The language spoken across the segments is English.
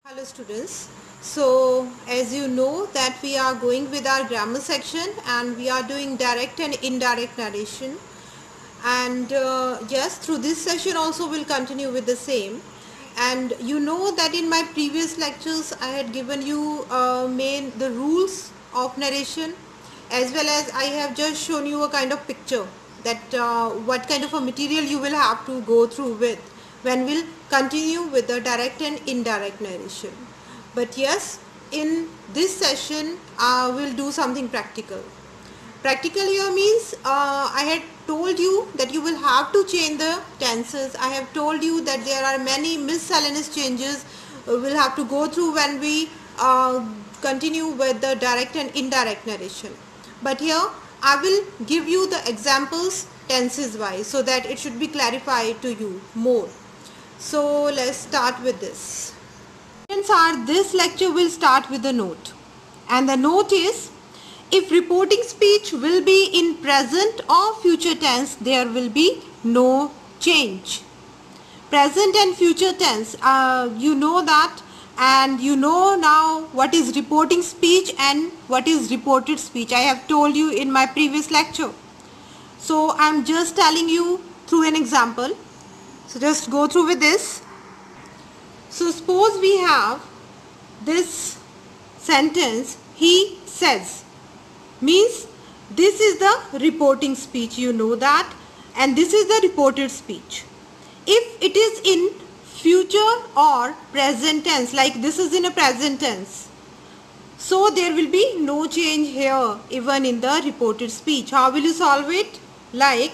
Hello students. So as you know that we are going with our grammar section and we are doing direct and indirect narration, and yes, through this session also we'll continue with the same. And you know that in my previous lectures I had given you the rules of narration, as well as I have just shown you a kind of picture that what kind of a material you will have to go through with when we'll continue with the direct and indirect narration. But yes, in this session we'll do something practical. Practical here means I had told you that you will have to change the tenses. I have told you that there are many miscellaneous changes we'll have to go through when we continue with the direct and indirect narration. But here I will give you the examples tenses wise so that it should be clarified to you more. So let's start with this. This lecture will start with a note, and the note is, if reporting speech will be in present or future tense, there will be no change. Present and future tense, you know that, and you know now what is reporting speech and what is reported speech. I have told you in my previous lecture. So I am just telling you through an example. So just go through with this. So suppose we have this sentence, he says, means this is the reporting speech, you know that, and this is the reported speech. If it is in future or present tense, like this is in a present tense, so there will be no change here even in the reported speech. How will you solve it? Like,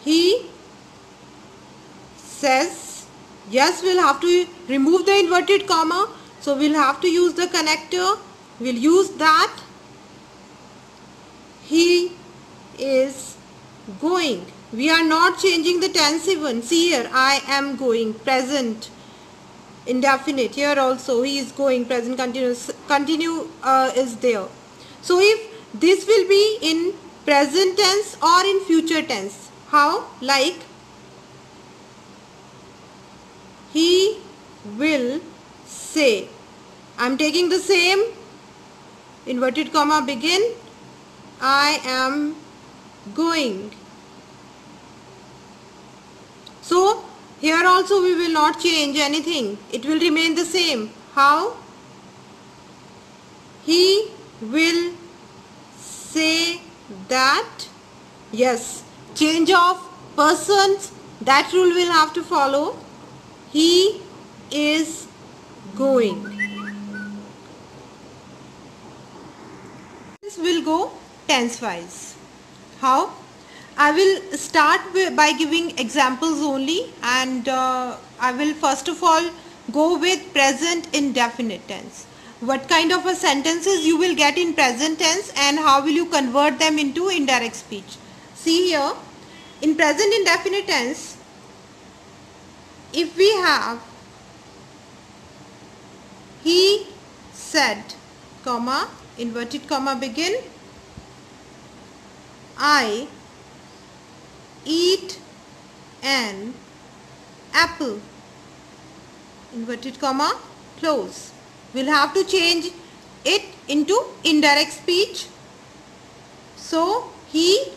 he says, yes, we'll have to remove the inverted comma, so we'll have to use the connector. We'll use that. He is going. We are not changing the tense even. See here, I am going, present indefinite. Here also he is going, present continuous. Continue is there. So if this will be in present tense or in future tense, how? Like, he will say. I am taking the same inverted comma begin. I am going. So here also we will not change anything. It will remain the same. How? He will say that. Yes, change of persons, that rule will have to follow. He is going. This will go tense wise. How? I will start by giving examples only, and I will first of all go with present indefinite tense. What kind of a sentences you will get in present tense and how will you convert them into indirect speech? See here, in present indefinite tense, if we have he said, comma, inverted comma begin, I eat an apple, inverted comma, close. We'll have to change it into indirect speech. So he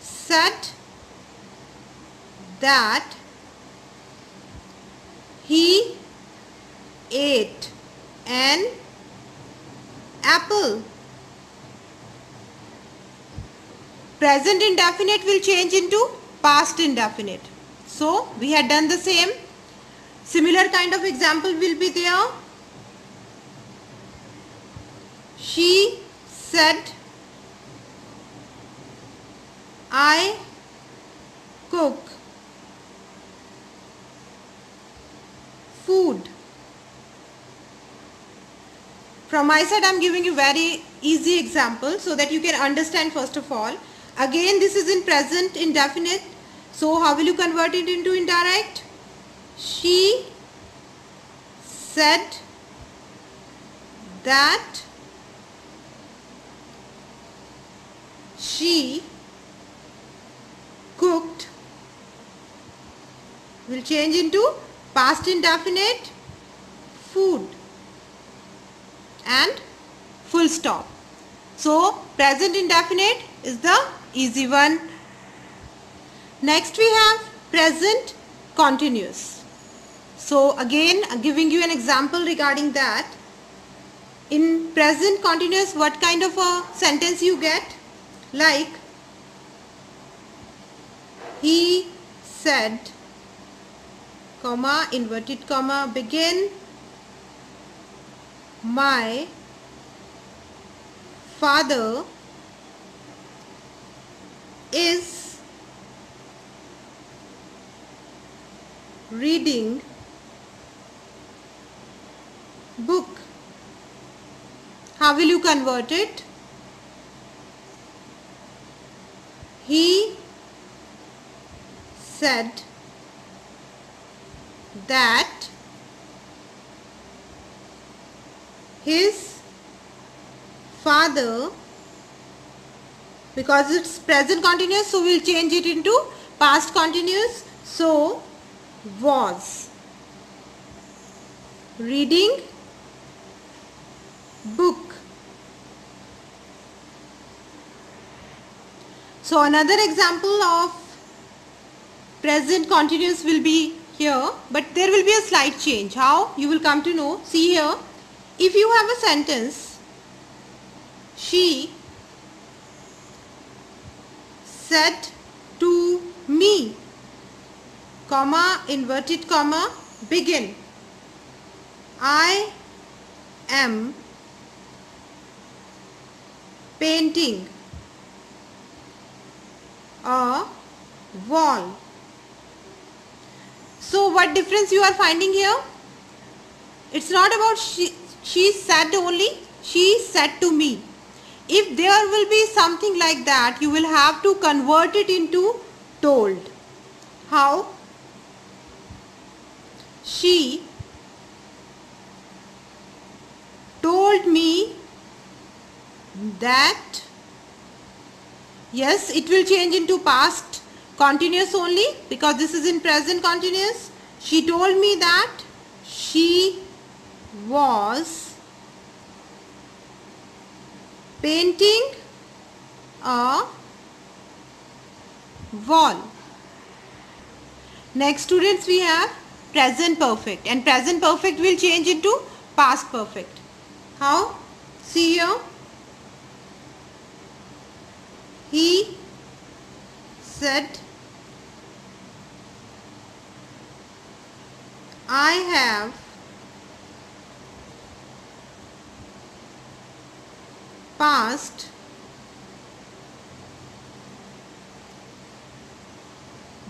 said that he ate an apple. Present indefinite will change into past indefinite. So we had done the same. Similar kind of example will be there. She said, I cook food. From my side I am giving you very easy example so that you can understand first of all. Again, this is in present indefinite. So how will you convert it into indirect? She said that she cooked, will change into past indefinite, food, and full stop. So present indefinite is the easy one. Next we have present continuous. So again giving you an example regarding that. In present continuous, what kind of a sentence you get? Like, he said, comma, inverted comma, begin, my father is reading book. How will you convert it? He said that his father, because it's present continuous, so we'll change it into past continuous. So was reading book. So another example of present continuous will be here, but there will be a slight change. How? You will come to know. See here, if you have a sentence, she said to me, comma, inverted comma, begin, I am painting a wall. So what difference you are finding here? It's not about she said only, she said to me. If there will be something like that, you will have to convert it into told. How? She told me that, yes, it will change into past continuous only because this is in present continuous. She told me that she was painting a wall. Next, students, we have present perfect, and present perfect will change into past perfect. How? See here. He said, I have passed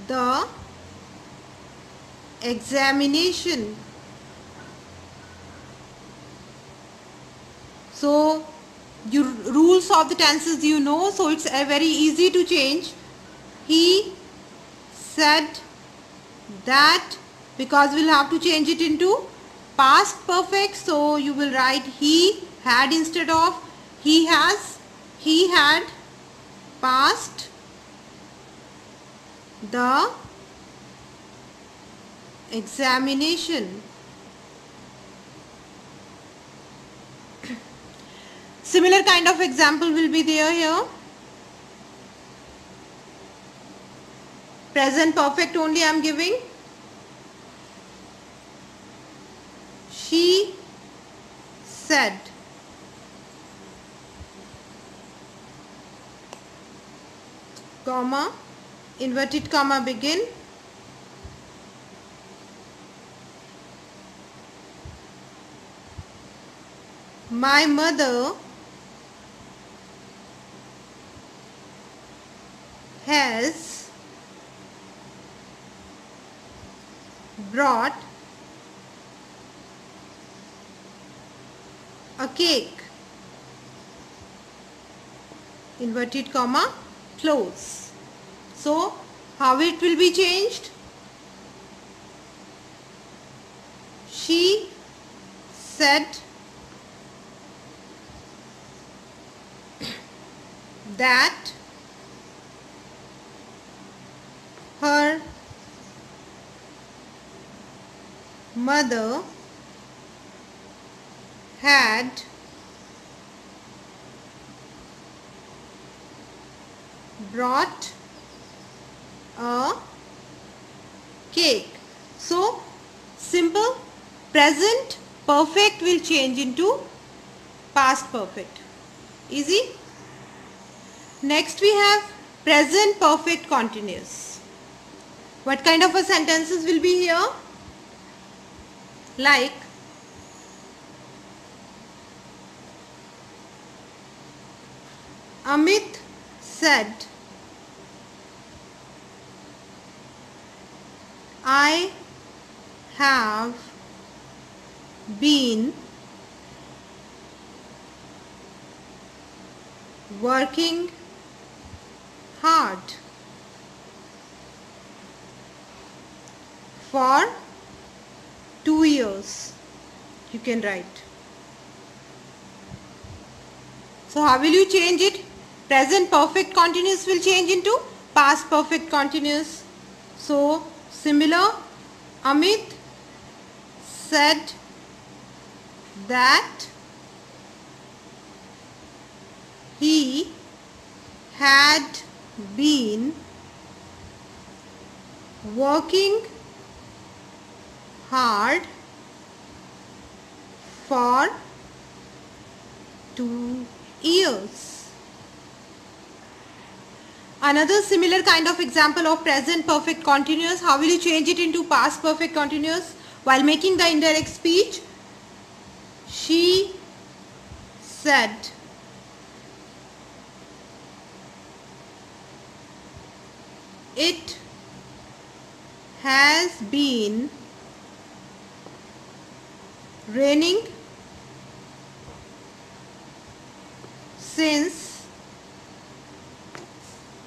the examination. So your rules of the tenses you know, so it's very easy to change. He said that, because we'll have to change it into past perfect, so you will write he had instead of he has. He had passed the examination. Similar kind of example will be there here. Present perfect only I am giving. She said, comma, inverted comma, begin, my mother has brought a cake, inverted comma, close. So how it will be changed? She said that her mother had brought a cake. So simple present perfect will change into past perfect. Easy. Next we have present perfect continuous. What kind of a sentences will be here? Like Amit said, I have been working hard for 2 years. You can write. So how will you change it? Present perfect continuous will change into past perfect continuous. So similar, Amit said that he had been working hard for 2 years. Another similar kind of example of present perfect continuous. How will you change it into past perfect continuous? While making the indirect speech, she said, it has been raining since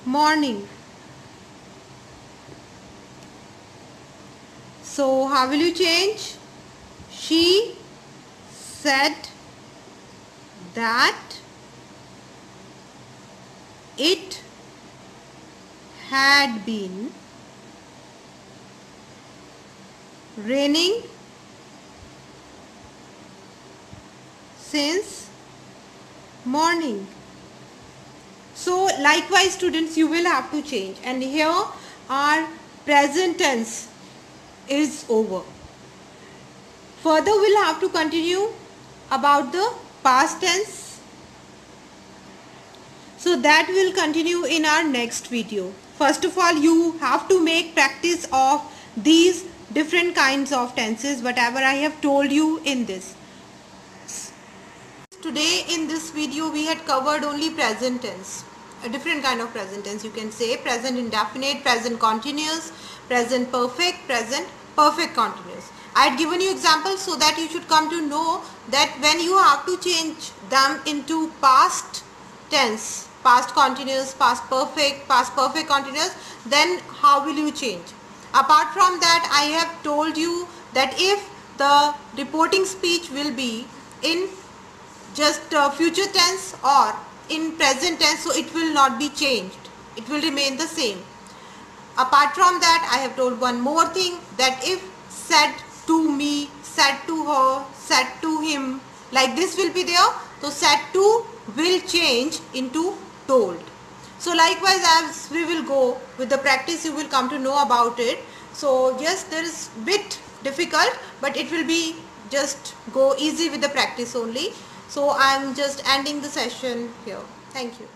morning. So how will you change? She said that it had been raining since morning. So likewise students, you will have to change, and here our present tense is over. Further we'll have to continue about the past tense. So that will continue in our next video. First of all, you have to make practice of these different kinds of tenses, whatever I have told you in this. Today in this video we had covered only present tense, a different kind of present tense. You can say present indefinite, present continuous, present perfect, present perfect continuous. I had given you examples so that you should come to know that when you have to change them into past tense, past continuous, past perfect continuous, then how will you change? Apart from that, I have told you that if the reporting speech will be in just future tense or in present tense, so it will not be changed, it will remain the same. Apart from that, I have told one more thing, that if said to me, said to her, said to him, like this will be there, so said to will change into told. So likewise, as we will go with the practice, you will come to know about it. So yes, there is bit difficult, but it will be just go easy with the practice only. So I am just ending the session here. Thank you.